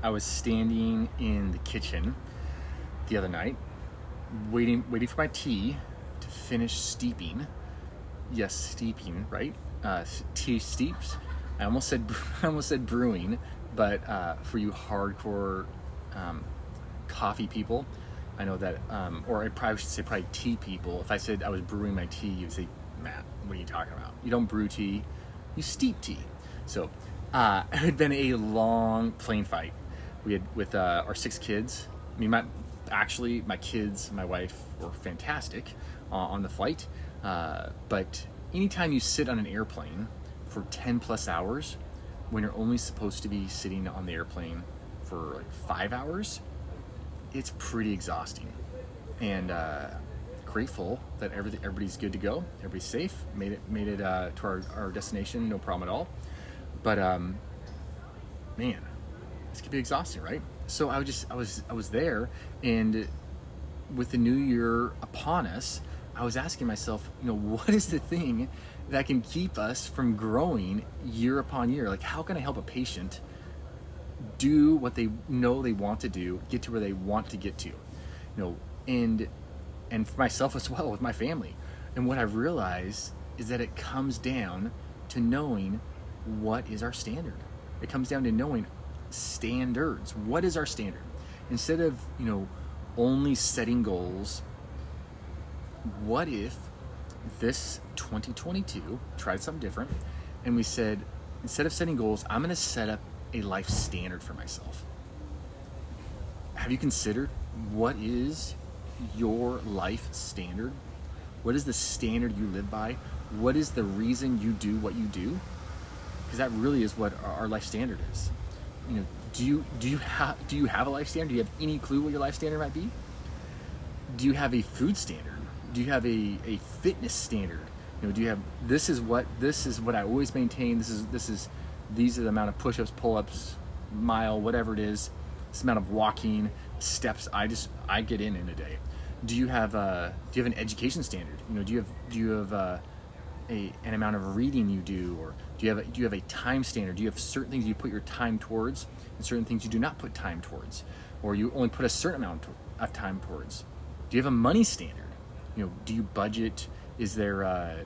I was standing in the kitchen the other night, waiting for my tea to finish steeping. Yes, steeping, right? Tea steeps. I almost said brewing, but for you hardcore coffee people, I know that, or I probably should say probably tea people. If I said I was brewing my tea, you'd say, Matt, what are you talking about? You don't brew tea, you steep tea. So it had been a long plane fight. We had with our 6 kids. I mean, my kids, my wife were fantastic on the flight. But anytime you sit on an airplane for 10 plus hours, when you're only supposed to be sitting on the airplane for like 5 hours, it's pretty exhausting. And grateful that everybody's good to go, everybody's safe, made it to our destination, no problem at all. But man, this could be exhausting, right? So I was there, and with the new year upon us, I was asking myself, what is the thing that can keep us from growing year upon year? Like, how can I help a patient do what they know they want to do, get to where they want to get to, and for myself as well with my family. And what I've realized is that it comes down to knowing what is our standard. It comes down to knowing standards. What is our standard? Instead of, only setting goals, what if this 2022 tried something different and we said, instead of setting goals, I'm going to set up a life standard for myself? Have you considered what is your life standard? What is the standard you live by? What is the reason you do what you do? Because that really is what our life standard is. Do you have a life standard? Do you have any clue what your life standard might be? Do you have a food standard? Do you have a fitness standard? Do you have this is what I always maintain. These are the amount of push-ups, pull-ups, mile, whatever it is. This amount of walking steps I get in a day. Do you have an education standard? Do you have an amount of reading you do, or do you have a time standard? Do you have certain things you put your time towards and certain things you do not put time towards, or you only put a certain amount of time towards? Do you have a money standard? Do you budget? Is there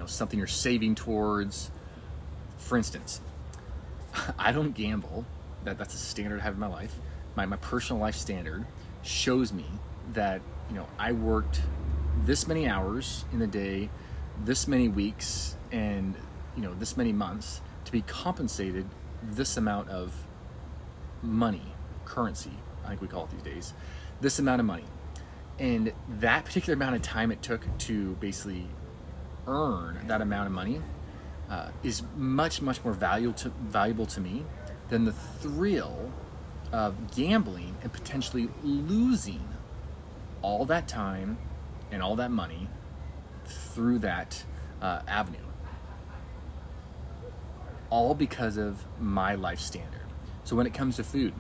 something you're saving towards? For instance, I don't gamble. That's a standard I have in my life. My personal life standard shows me that I worked this many hours in the day, this many weeks, and this many months to be compensated this amount of money, currency, I think we call it these days, this amount of money. And that particular amount of time it took to basically earn that amount of money is much, much more valuable to me than the thrill of gambling and potentially losing all that time and all that money through that avenue. All because of my life standard. So when it comes to food,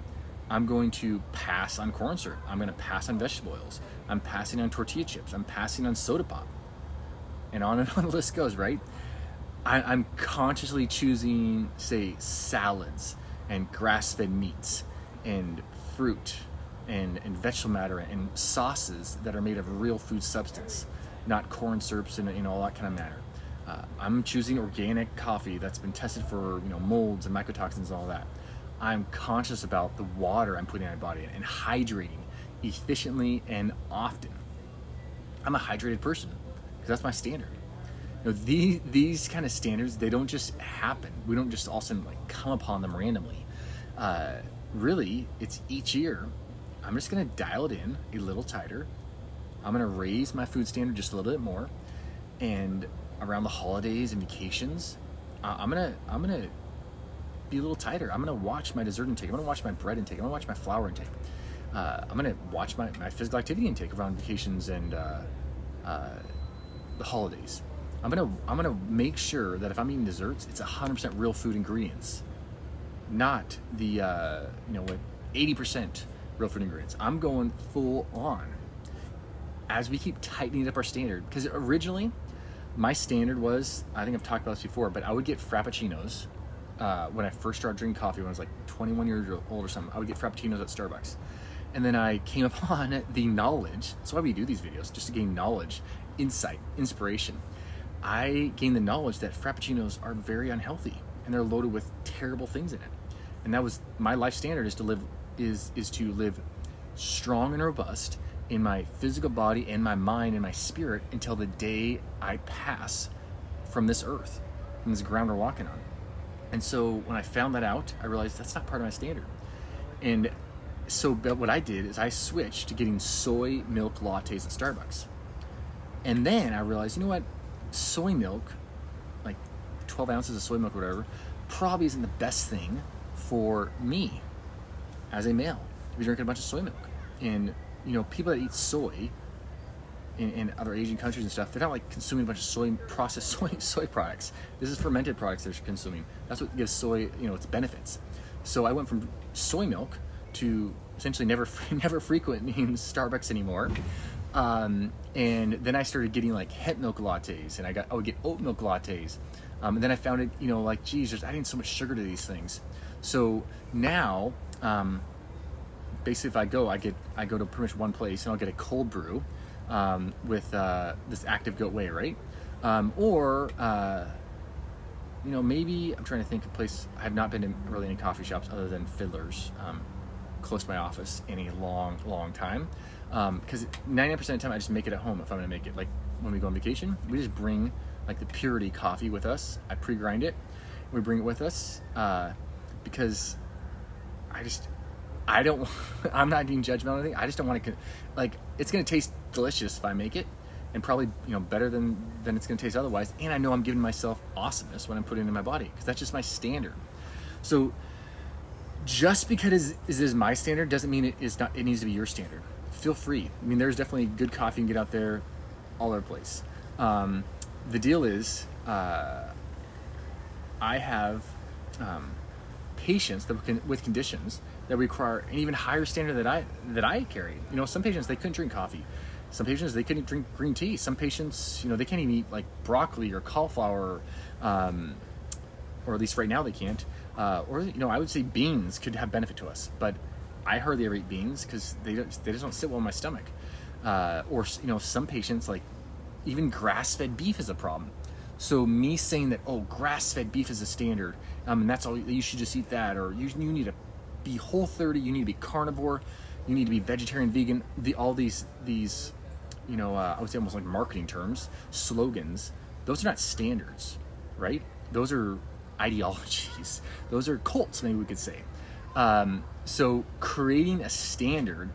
I'm going to pass on corn syrup. I'm going to pass on vegetable oils. I'm passing on tortilla chips. I'm passing on soda pop. And on the list goes, right? I'm consciously choosing, say, salads and grass-fed meats and fruit and vegetable matter and sauces that are made of real food substance, not corn syrups and all that kind of matter. I'm choosing organic coffee that's been tested for molds and mycotoxins and all that. I'm conscious about the water I'm putting in my body and hydrating efficiently and often. I'm a hydrated person because that's my standard. These kind of standards, they don't just happen. We don't just all of a sudden come upon them randomly. Really, it's each year. I'm just going to dial it in a little tighter. I'm going to raise my food standard just a little bit more, and around the holidays and vacations, I'm gonna be a little tighter. I'm gonna watch my dessert intake. I'm gonna watch my bread intake. I'm gonna watch my flour intake. I'm gonna watch my physical activity intake around vacations and the holidays. I'm gonna make sure that if I'm eating desserts, it's 100% real food ingredients, not the 80% real food ingredients. I'm going full on as we keep tightening up our standard. Because originally, my standard was, I think I've talked about this before, but I would get frappuccinos when I first started drinking coffee when I was like 21 years old or something. I would get Frappuccinos at Starbucks. And then I came upon the knowledge. That's why we do these videos, just to gain knowledge, insight, inspiration. I gained the knowledge that Frappuccinos are very unhealthy and they're loaded with terrible things in it. And that was my life standard, is to live strong and robust in my physical body and my mind and my spirit until the day I pass from this earth, from this ground we're walking on. And so when I found that out, I realized that's not part of my standard. And so what I did is I switched to getting soy milk lattes at Starbucks. And then I realized, you know what? Soy milk, like 12 ounces of soy milk or whatever, probably isn't the best thing for me as a male to be drinking a bunch of soy milk. And, you know, people that eat soy in other Asian countries and stuff, they're not like consuming a bunch of processed soy products. This is fermented products they're consuming. That's what gives soy, you know, its benefits. So I went from soy milk to essentially never frequenting Starbucks anymore. And then I started getting like hemp milk lattes, and I would get oat milk lattes. And then I found it, you know, like, geez, there's adding so much sugar to these things. So now, basically if I go to pretty much one place and I'll get a cold brew, with, this active goat whey, right? Or, you know, maybe I'm trying to think of a place. I have not been to really any coffee shops other than Fiddler's, close to my office in a long time. Because 99% of the time I just make it at home if I'm gonna make it. Like when we go on vacation, we just bring like the Purity coffee with us. I pre-grind it. We bring it with us, because I'm not being judgmental or anything. I just don't want to, like, it's going to taste delicious if I make it, and probably, you know, better than it's going to taste otherwise. And I know I'm giving myself awesomeness when I'm putting it in my body, because that's just my standard. So just because it is my standard doesn't mean it needs to be your standard. Feel free. I mean, there's definitely good coffee you can get out there all over the place. The deal is, I have patients with conditions that require an even higher standard that I carry. You know, some patients, they couldn't drink coffee. Some patients, they couldn't drink green tea. Some patients, you know, they can't even eat like broccoli or cauliflower, or at least right now they can't. Or, you know, I would say beans could have benefit to us, but I hardly ever eat beans because they just don't sit well in my stomach. Or, you know, some patients, like even grass-fed beef is a problem. So me saying that, oh, grass-fed beef is a standard, and that's all, you should just eat that, or you need to be Whole30, you need to be carnivore, you need to be vegetarian, vegan, all these you know, I would say almost like marketing terms, slogans, those are not standards, right? Those are ideologies. Those are cults, maybe we could say. So creating a standard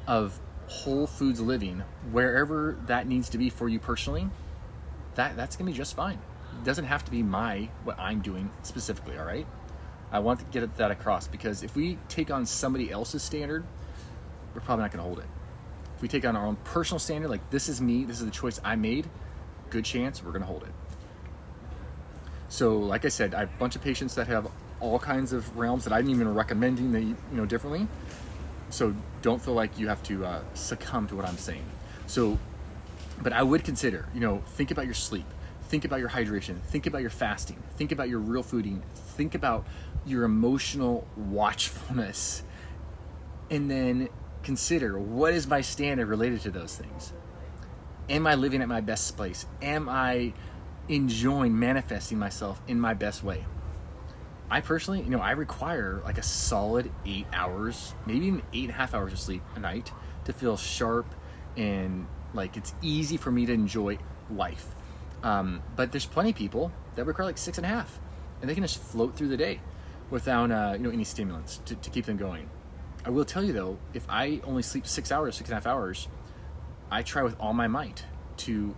of whole foods living, wherever that needs to be for you personally, that's gonna be just fine. It doesn't have to be what I'm doing specifically, all right? I want to get that across, because if we take on somebody else's standard, we're probably not gonna hold it. If we take on our own personal standard, like this is me, this is the choice I made, good chance we're gonna hold it. So like I said, I have a bunch of patients that have all kinds of realms that I'm even recommending they eat, you know, differently. So don't feel like you have to succumb to what I'm saying. So, but I would consider, you know, think about your sleep, think about your hydration, think about your fasting, think about your real fooding, think about your emotional watchfulness, and then consider, what is my standard related to those things? Am I living at my best place? Am I enjoying manifesting myself in my best way? I personally, you know, I require like a solid 8 hours, maybe even 8.5 hours of sleep a night to feel sharp and like it's easy for me to enjoy life. But there's plenty of people that require like 6.5, and they can just float through the day without, you know, any stimulants to keep them going. I will tell you though, if I only sleep 6 hours, 6.5 hours, I try with all my might to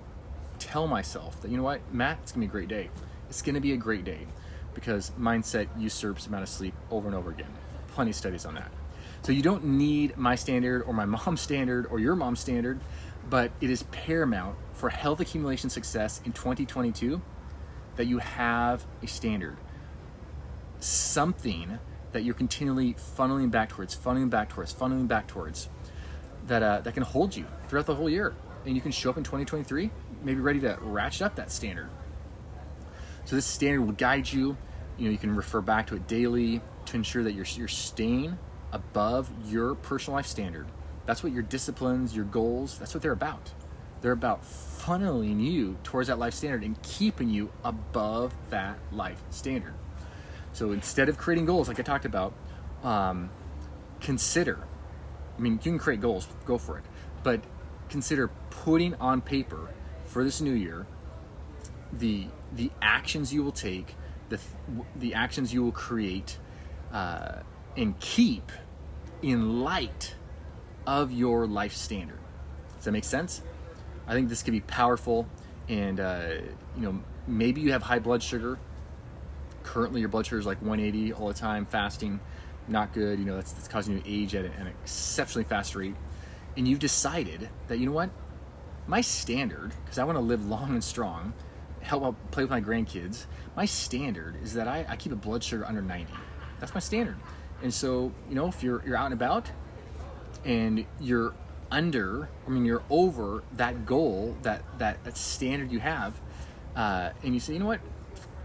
tell myself that, you know what, Matt, it's gonna be a great day. It's gonna be a great day, because mindset usurps the amount of sleep over and over again. Plenty of studies on that. So you don't need my standard or my mom's standard or your mom's standard, but it is paramount for health accumulation success in 2022 that you have a standard. Something that you're continually funneling back towards, that can hold you throughout the whole year. And you can show up in 2023, maybe ready to ratchet up that standard. So this standard will guide you You can refer back to it daily to ensure that you're staying above your personal life standard. That's what your disciplines, your goals, that's what they're about. They're about funneling you towards that life standard and keeping you above that life standard. So instead of creating goals like I talked about, consider, you can create goals, go for it, but consider putting on paper for this new year the actions you will take, the actions you will create and keep in light of your life standard. Does that make sense? I think this could be powerful, and maybe you have high blood sugar. Currently your blood sugar is like 180 all the time, fasting, not good. That's causing you to age at an exceptionally fast rate. And you've decided that, you know what, my standard, because I want to live long and strong, help out, play with my grandkids, my standard is that I keep a blood sugar under 90. That's my standard. And so, if you're out and about and you're over that goal, that standard you have, and you say, you know what,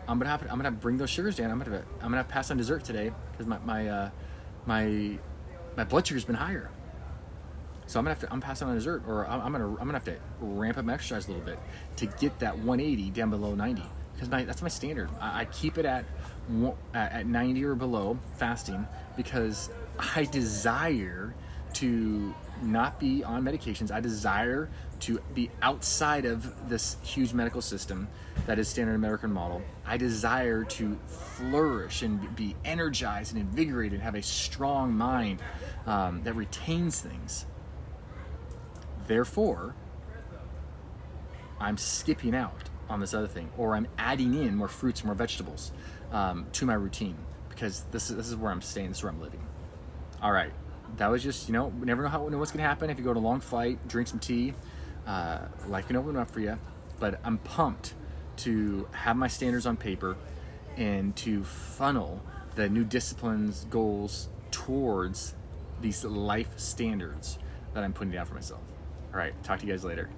I'm gonna bring those sugars down. I'm gonna pass on dessert today because my blood sugar's been higher. So I'm passing on dessert, or I'm gonna have to ramp up my exercise a little bit to get that 180 down below 90, because that's my standard. I keep it at 90 or below fasting because I desire to not be on medications. I desire to be outside of this huge medical system that is standard American model. I desire to flourish and be energized and invigorated and have a strong mind that retains things. Therefore, I'm skipping out on this other thing, or I'm adding in more fruits and more vegetables to my routine, because this is where I'm staying, this is where I'm living. All right, that was just, we never know what's gonna happen. If you go to a long flight, drink some tea, life can open up for you. But I'm pumped to have my standards on paper and to funnel the new disciplines, goals towards these life standards that I'm putting down for myself. All right, talk to you guys later.